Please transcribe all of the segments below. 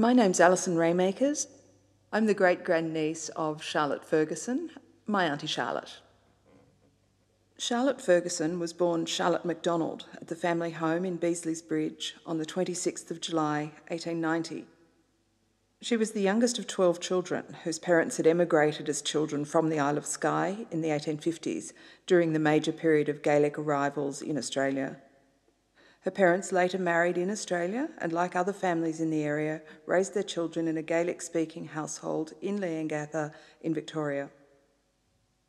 My name's Alison Raymakers. I'm the great-grandniece of Charlotte Ferguson, my Auntie Charlotte. Charlotte Ferguson was born Charlotte MacDonald at the family home in Beasley's Bridge on the 26th of July, 1890. She was the youngest of 12 children whose parents had emigrated as children from the Isle of Skye in the 1850s during the major period of Gaelic arrivals in Australia. Her parents later married in Australia and, like other families in the area, raised their children in a Gaelic-speaking household in Leongatha in Victoria.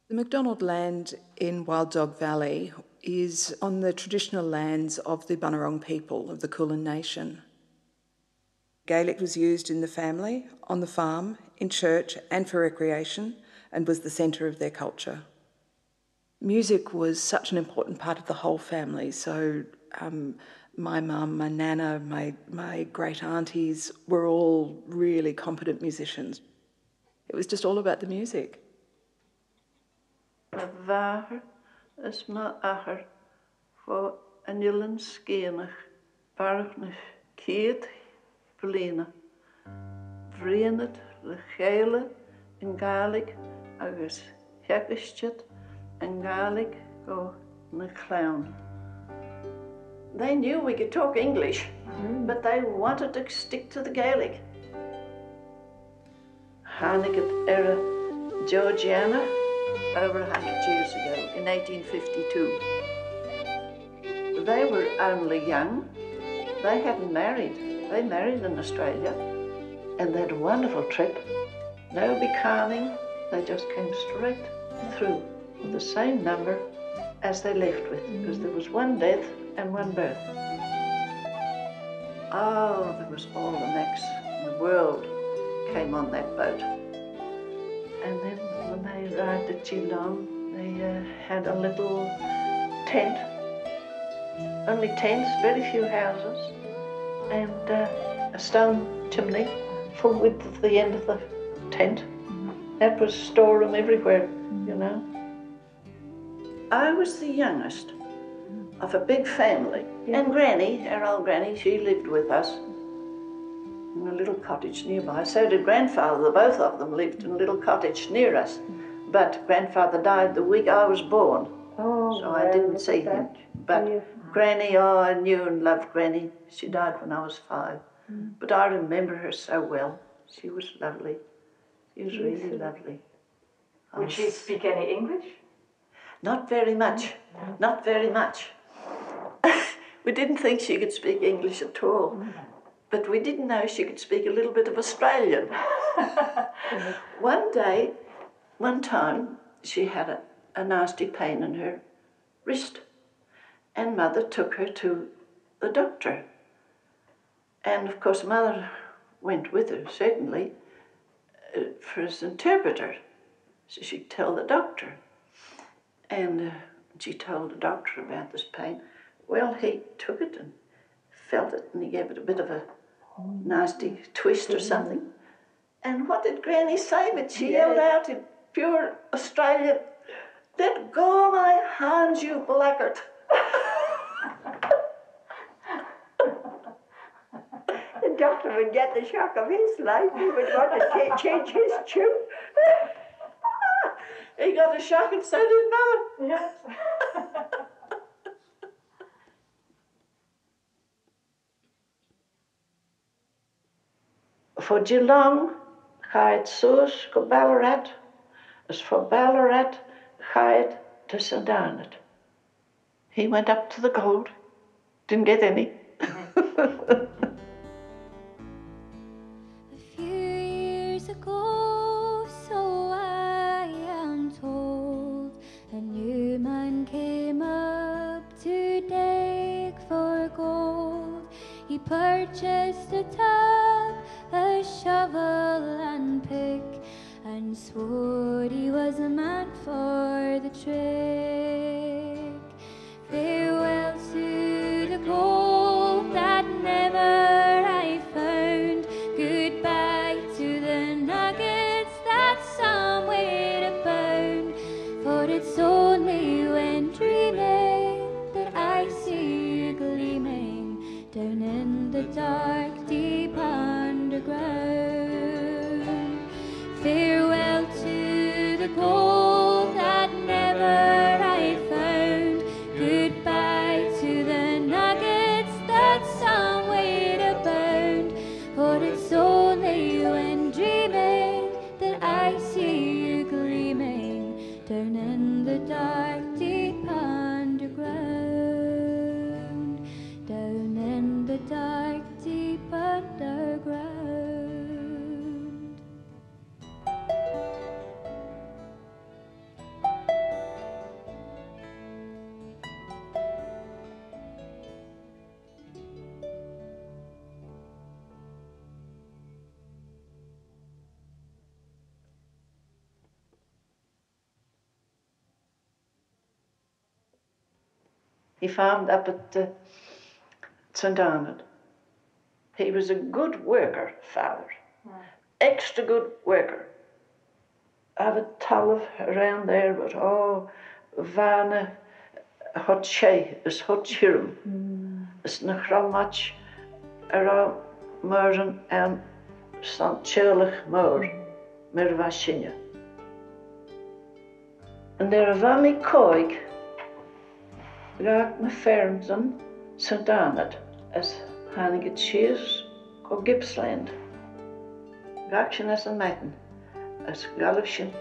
The MacDonald land in Wild Dog Valley is on the traditional lands of the Bunurong people of the Kulin Nation. Gaelic was used in the family, on the farm, in church and for recreation, and was the centre of their culture. Music was such an important part of the whole family, so my mum, my nana, my great aunties were all really competent musicians. It was just all about the music. Vaher is ma acher for anilan skenach bargnich kiet belina. Vriendet le gele in Gaelic agus hekistet in Gaelic go na clown. They knew we could talk English, but they wanted to stick to the Gaelic. Hannigat era Georgiana over 100 years ago, in 1852. They were only young. They hadn't married. They married in Australia, and they had a wonderful trip. No becalming. They just came straight through with the same number as they left with, because there was one death and one birth. Oh, there was all the Macs in the world came on that boat. And then when they arrived at Geelong, they had a little tent, only tents, very few houses, and a stone chimney full width of the end of the tent. That was storeroom everywhere, you know. I was the youngest of a big family, and Granny, our old Granny, she lived with us in a little cottage nearby. So did Grandfather. Both of them lived in a little cottage near us. But Grandfather died the week I was born, so I didn't see him. But Granny, oh, I knew and loved Granny. She died when I was 5. But I remember her so well. She was lovely. She was really lovely. Would she speak any English? Not very much. Not very much. We didn't think she could speak English at all. But we didn't know she could speak a little bit of Australian. One time, she had a nasty pain in her wrist, and Mother took her to the doctor. And of course, Mother went with her, certainly, for his interpreter, so she'd tell the doctor. And she told the doctor about this pain. Well, he took it and felt it, and he gave it a bit of a nasty twist or something. And what did Granny say? But she yelled out in pure Australian, "Let go of my hands, you blackguard." The doctor would get the shock of his life. He would want to change his tune. He got a shock and so did Mother. Yes. For Geelong, gaat soos go Ballarat, as for Ballarat, gaat to St. Arnaud. He went up to the gold, didn't get any. A few years ago, so I am told, a new man came up to dig for gold. He purchased a tub, a shovel and pick, and swore he was a man for the trick. Farewell to the gold that never I found. Goodbye to the nuggets that some weighed a pound. For it's only when dreaming that I see you gleaming down in the dark, deep underground. down in the dark, deep underground, down in the dark, deep underground. He farmed up at St. Arnold. He was a good worker, father. Extra good worker. I have a talv around there, but Vana hot shay is hot chirum. Is na grammatch around Merzen en St. Churlich Moor, Mervashinja. En there was me koik. Raak me Ferguson, St. Arnold, as hanige cheers go Gippsland. Raak as een meiden, as galfshin,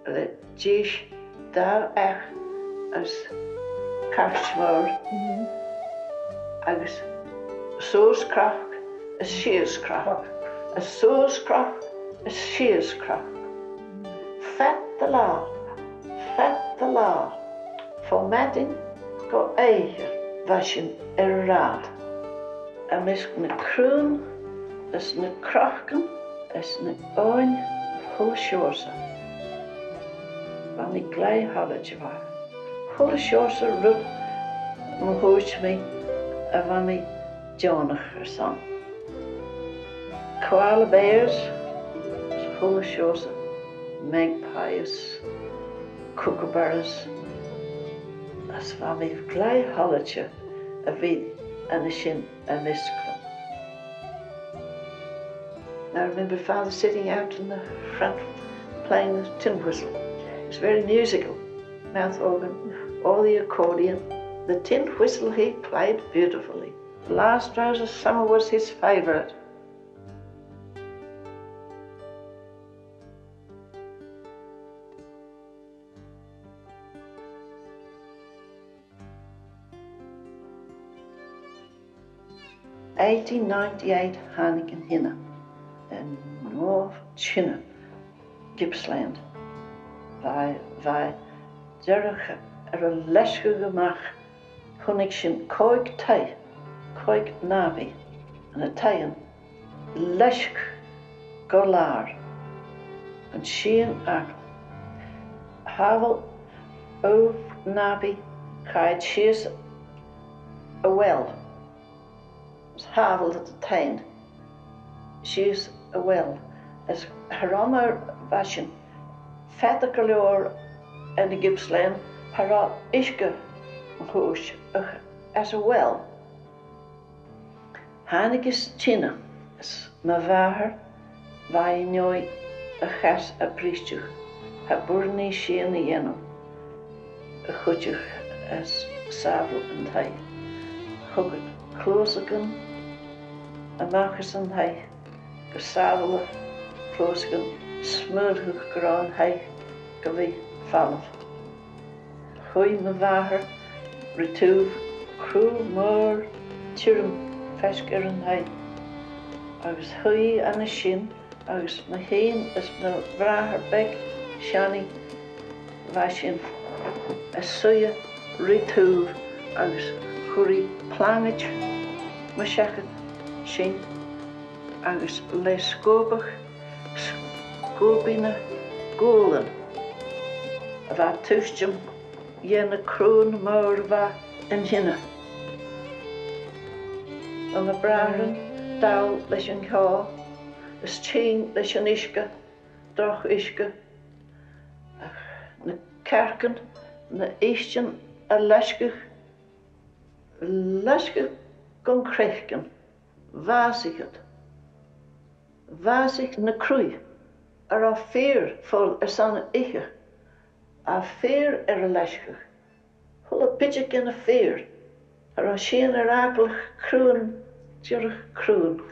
le jeesh daar ech, as karstmoor, agus sooskrach, as sheerskrach, as sooskrach, as sheerskrach. Vet de laag, voor metten, go eiger wasjen raad. Is ne kroon, is ne krachten, is ne oin hulle sjorse. Van die klei halletje waar. Hulle sjorse rut, me hoort me, en van die joniger san. Koala bears, hulle sjorse, magpies, kookaburras. As van die klei halletje, a wie en a shin a misklam. I remember father sitting out in the front playing the tin whistle. It was very musical, mouth organ, or the accordion. The tin whistle he played beautifully. The Last Rose of Summer was his favourite. In 1898 Heineken Hinne in North China, Gippsland. Wij durgen een lesje gemaakt, kon ik zijn koik thee, koik nabi, en het theeën lesje golaar, en schien ak. Havel of nabi, kait shees a well. Havel at the time. She's a well. As Harama Vashin, Fatakalor and the Gippsland, Hara Ishka Hoosh as a well. Hanekes China, as Mavaher, Vainoi a Gas a Priestjuch, a Burni Sheen Yeno, a Hutjuch as Savel and Hai, Hugget Klosaken. A Markerson hij, gezadelen, kloosken, smurrig graan hij, gewee vallen. Gooi me wager, retour, crew, moor, tjurum, veskeren hij. Agus gooi aan de shin, agus me heen is me wager bek, shani, washin. As soje, retour, agus gooi plangetje, me shaken. Shin, agus leiskobig, skobine, golen. Va tuistjem, jenne kroon, maar va en jinne. En de bragen, daal leis een ga, is tjeen leis een iske, droch iske. Ne kerken, ne eestjen, a leskig kon krijgen. Wazig na kroei, a fear vol san ikke, a fear a leschig, hulle pitjek in a fear, a sheen rakelig kroon, tjurg kroon,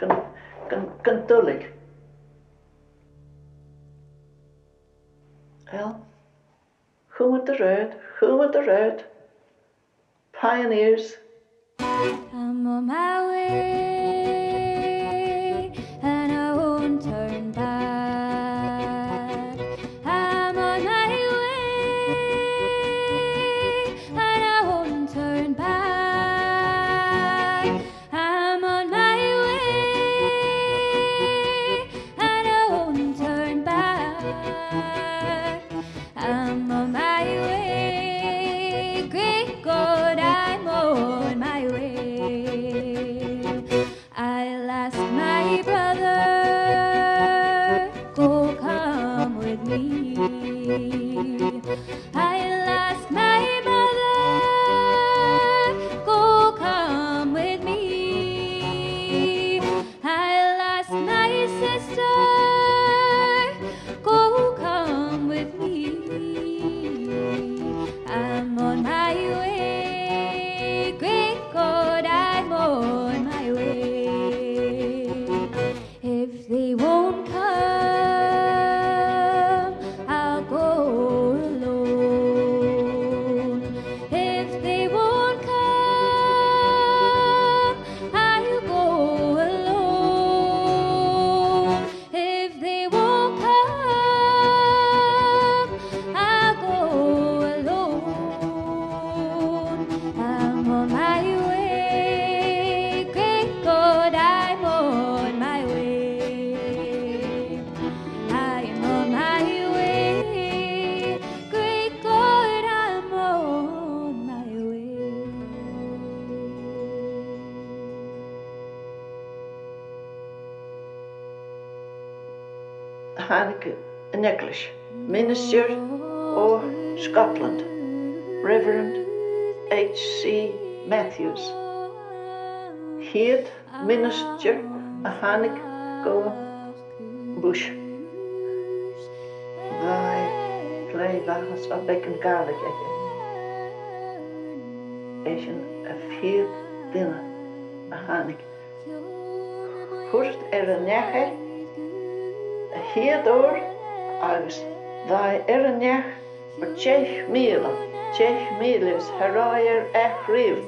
kan dullig. Come with the road. Pioneers. I'm on my way, and I won't turn back. I'm on my way, and I won't turn back. I'm on my way, and I won't turn back. I'm on my way, great God, I'm on my way. I'll ask my brother, go come with me. I'll ask my mother, go come with me. I'll ask my sister, go come with me. I'm on my way, great God, I'm on my way. If they won't come, I'll go alone. If they won't come, I'll go alone. If they won't come, I'll go alone. I'm on my way, great God, I'm on my way. I'm on my way, great God, I'm on my way. Hanneke Nicholas, Minister of Scotland, Reverend H.C. Matthews. Head Minister Hanneke go Bush. Thy play vas a becken garlic again. A fear dinner Hanneke. Hurt neche. Hierdoor agus thy nech or Chech Miles Harayer Echrif.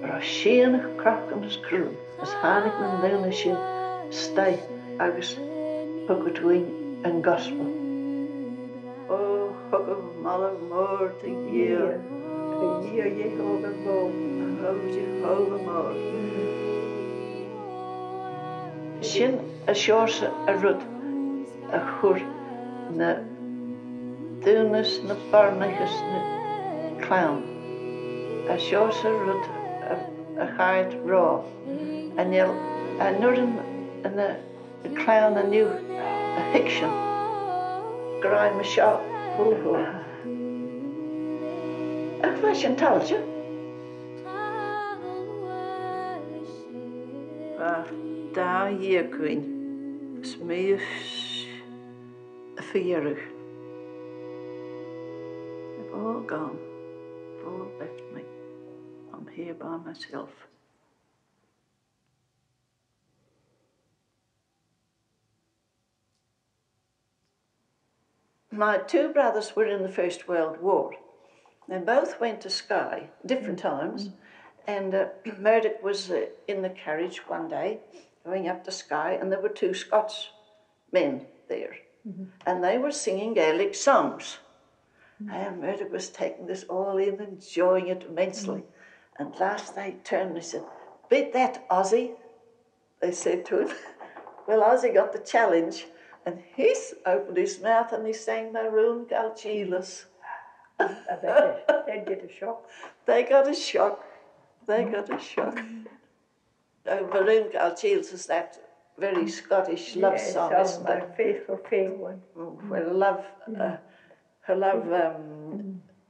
Rasheen Kraken's crew as Hanneke Luna Shin stay agus Huggetwing and Gospel. Oh, Hugget Mother more to year. A year Jehovah more. Oh, Jehovah more. Sin a seorsa a rud a chur na dúnas na barnachas na clown. A seorsa rud a chaid rá. A nurin na clown a new a hiction. Grai ma seo húlhú. A fashion talja. Da hier queen, smeef verjarig. They've all gone, they've all left me. I'm here by myself. My two brothers were in the First World War. They both went to Skye, different times, and Murdoch was in the carriage one day, going up to Skye, and there were two Scots men there, and they were singing Gaelic songs. And Murdoch was taking this all in, enjoying it immensely. And last they turned and they said, "Beat that, Ozzy," they said to him. Well, Ozzy got the challenge, and he opened his mouth and he sang Maroon Galchilas. I bet they'd get a shock. They got a shock. They got a shock. Maroon Galchilas is that very Scottish love song, isn't it? My faithful one. Well, love, her love,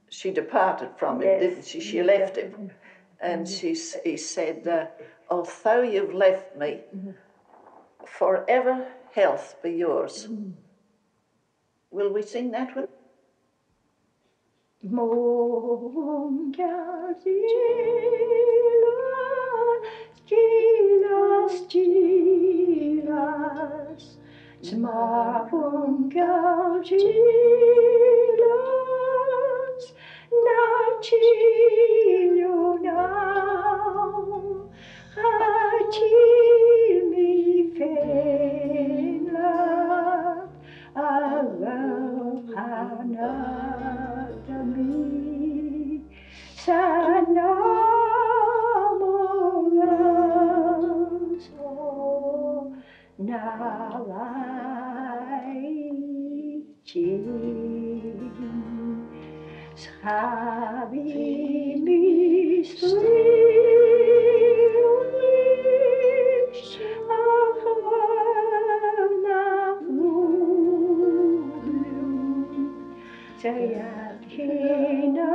she departed from him, didn't she? She left him. And he said, "Although you've left me, forever health be yours." Will we sing that one? Mon Gilas, Gilas, Gilas, Smarvum galgilos, nachilio now, achil mi fenlat, avel hanadami, sanamorans, Nalai chin, schabi mi slish, achana vlublu, sayat hina